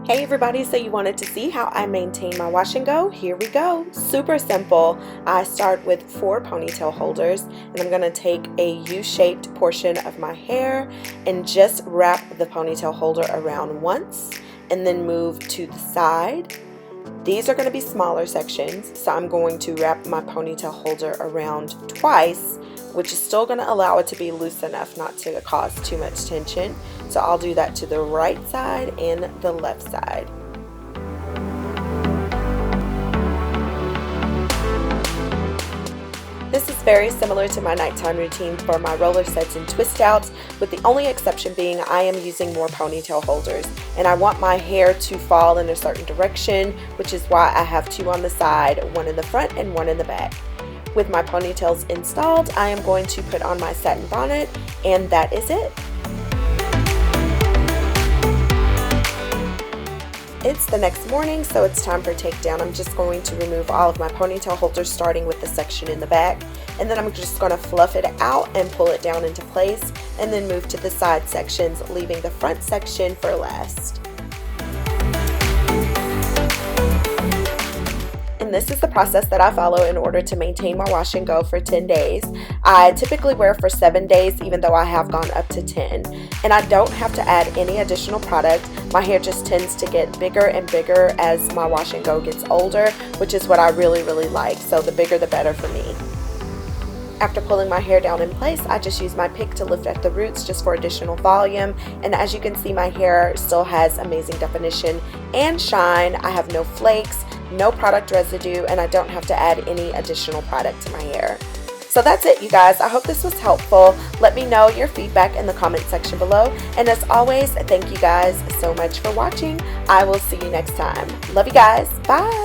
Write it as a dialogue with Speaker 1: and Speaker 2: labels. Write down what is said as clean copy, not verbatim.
Speaker 1: Hey everybody, so you wanted to see how I maintain my wash and go? Here we go. Super simple. I start with 4 ponytail holders and I'm going to take a U-shaped portion of my hair and just wrap the ponytail holder around once and then move to the side. These are going to be smaller sections, so I'm going to wrap my ponytail holder around twice, which is still going to allow it to be loose enough not to cause too much tension. So I'll do that to the right side and the left side. This is very similar to my nighttime routine for my roller sets and twist outs, with the only exception being I am using more ponytail holders and I want my hair to fall in a certain direction, which is why I have 2 on the side, 1 in the front and 1 in the back. With my ponytails installed, I am going to put on my satin bonnet, and that is it. It's the next morning, so it's time for takedown. I'm just going to remove all of my ponytail holders, starting with the section in the back, and then I'm just going to fluff it out and pull it down into place, and then move to the side sections, leaving the front section for last. And this is the process that I follow in order to maintain my wash and go for 10 days. I typically wear for 7 days, even though I have gone up to 10. And I don't have to add any additional product. My hair just tends to get bigger and bigger as my wash and go gets older, which is what I really like. So the bigger the better for me. After pulling my hair down in place, I just use my pick to lift at the roots just for additional volume. And as you can see, my hair still has amazing definition and shine. I have no flakes, no product residue, and I don't have to add any additional product to my hair. So that's it, you guys. I hope this was helpful. Let me know your feedback in the comment section below. And as always, thank you guys so much for watching. I will see you next time. Love you guys. Bye.